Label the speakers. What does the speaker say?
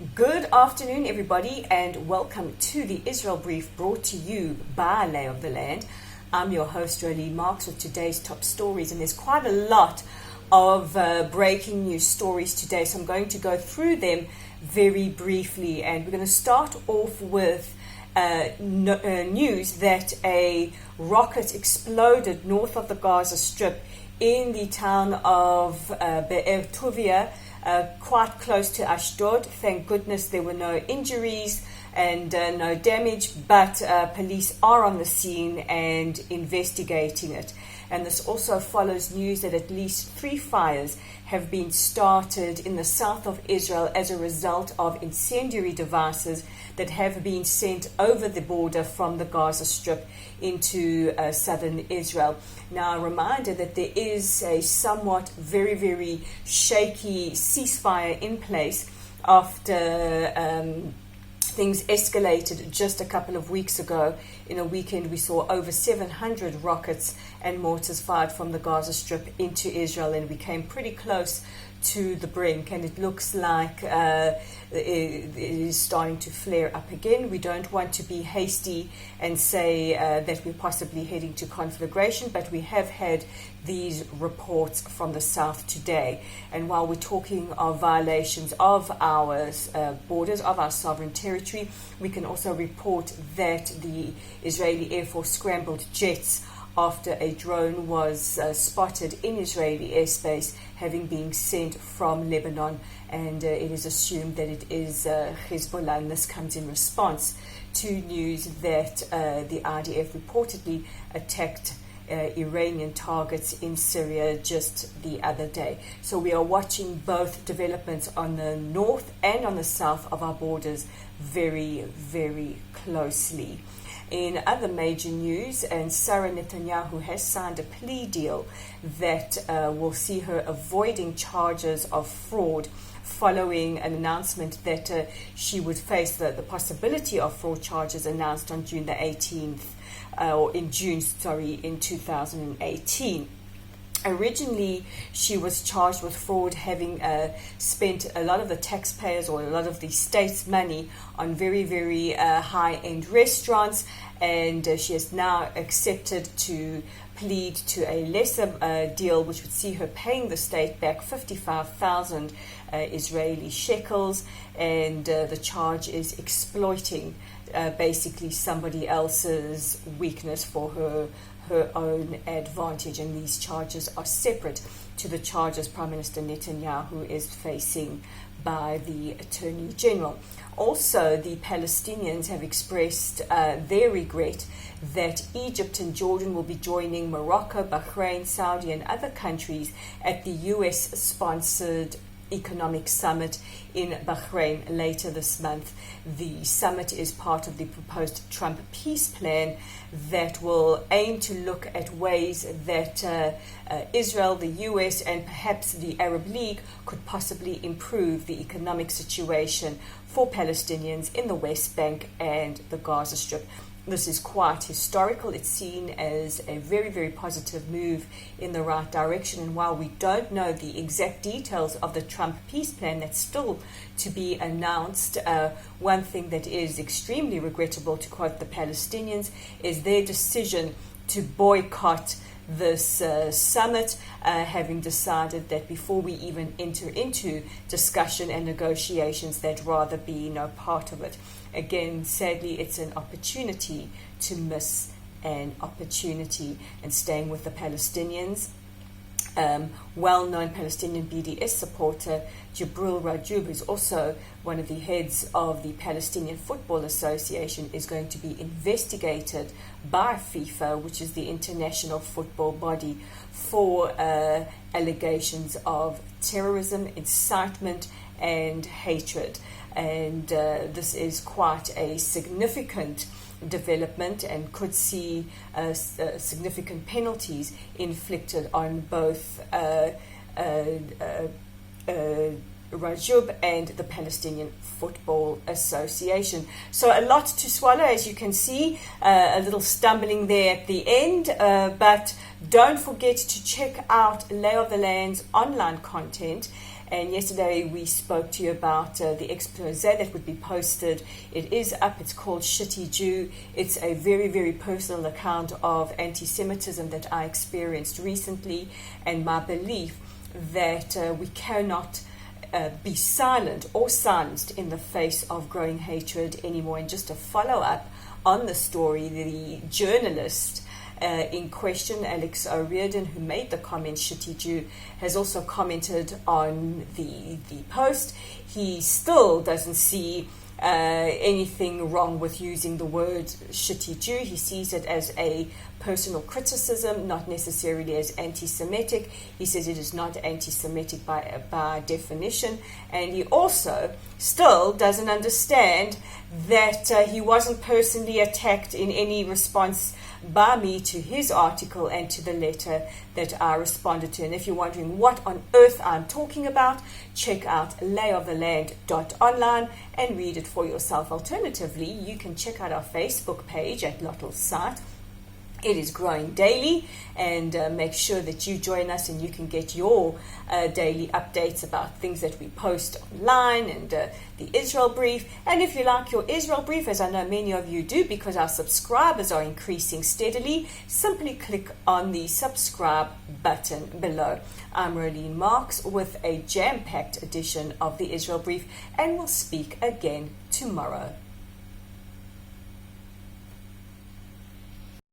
Speaker 1: Good afternoon, everybody, and welcome to the Israel Brief brought to you by Lay of the Land. I'm your host, Jolie Marks, with today's top stories, and there's quite a lot of breaking news stories today, so I'm going to go through them very briefly, and we're going to start off with news that a rocket exploded north of the Gaza Strip in the town of Be'er Tuvia, quite close to Ashdod. Thank goodness there were no injuries and no damage, but police are on the scene and investigating it. And this also follows news that at least 3 fires have been started in the south of Israel as a result of incendiary devices that have been sent over the border from the Gaza Strip into southern Israel. Now, a reminder that there is a somewhat very shaky ceasefire in place after things escalated just a couple of weeks ago. In a weekend, we saw over 700 rockets and mortars fired from the Gaza Strip into Israel, and we came pretty close to the brink, and it looks like it is starting to flare up again. We don't want to be hasty and say that we're possibly heading to conflagration, but we have had these reports from the south today. And while we're talking of violations of our borders, of our sovereign territory, we can also report that the Israeli Air Force scrambled jets after a drone was spotted in Israeli airspace, having been sent from Lebanon, and it is assumed that it is Hezbollah, and this comes in response to news that the IDF reportedly attacked Iranian targets in Syria just the other day. So we are watching both developments on the north and on the south of our borders very closely. In other major news, and Sara Netanyahu has signed a plea deal that will see her avoiding charges of fraud following an announcement that she would face the possibility of fraud charges announced on June the 18th, in 2018. Originally, she was charged with fraud, having spent a lot of the taxpayers or a lot of the state's money on very high-end restaurants, and she has now accepted to plead to a lesser deal, which would see her paying the state back 55,000 Israeli shekels, and the charge is exploiting basically somebody else's weakness for her own advantage, and these charges are separate to the charges Prime Minister Netanyahu is facing by the Attorney General. Also, the Palestinians have expressed their regret that Egypt and Jordan will be joining Morocco, Bahrain, Saudi and other countries at the US-sponsored Economic Summit in Bahrain later this month. The summit is part of the proposed Trump peace plan that will aim to look at ways that Israel, the US, and perhaps the Arab League could possibly improve the economic situation for Palestinians in the West Bank and the Gaza Strip. This is quite historical. It's seen as a very positive move in the right direction. And while we don't know the exact details of the Trump peace plan that's still to be announced, one thing that is extremely regrettable, to quote the Palestinians, is their decision to boycott this summit, having decided that before we even enter into discussion and negotiations, they'd rather be no part of it. Again, sadly, it's an opportunity to miss an opportunity. And staying with the Palestinians, well-known Palestinian BDS supporter Rajoub, who's also one of the heads of the Palestinian Football Association, is going to be investigated by FIFA, which is the international football body, for allegations of terrorism, incitement and hatred. And this is quite a significant development and could see significant penalties inflicted on both Rajoub and the Palestinian Football Association. So a lot to swallow, as you can see, a little stumbling there at the end, but don't forget to check out Lay of the Land's online content And yesterday we spoke to you about the expose that would be posted. It is up. It's called Shitty Jew. It's a very, very personal account of anti-Semitism that I experienced recently, and my belief that we cannot be silent or silenced in the face of growing hatred anymore. And just a follow-up on the story, the journalist in question, Alex O'Riordan, who made the comment Shitty Jew, has also commented on the post. He still doesn't see anything wrong with using the word Shitty Jew. He sees it as a personal criticism, not necessarily as anti-Semitic. He says it is not anti-Semitic by definition. And he also still doesn't understand that he wasn't personally attacked in any response by me to his article and to the letter that I responded to. And if you're wondering what on earth I'm talking about, check out layoftheland.online and read it for yourself. Alternatively, you can check out our Facebook page at Lottle's site. It is growing daily, and make sure that you join us and you can get your daily updates about things that we post online and the Israel Brief. And if you like your Israel Brief, as I know many of you do because our subscribers are increasing steadily, simply click on the subscribe button below. I'm Rolene Marks with a jam-packed edition of the Israel Brief, and we'll speak again tomorrow.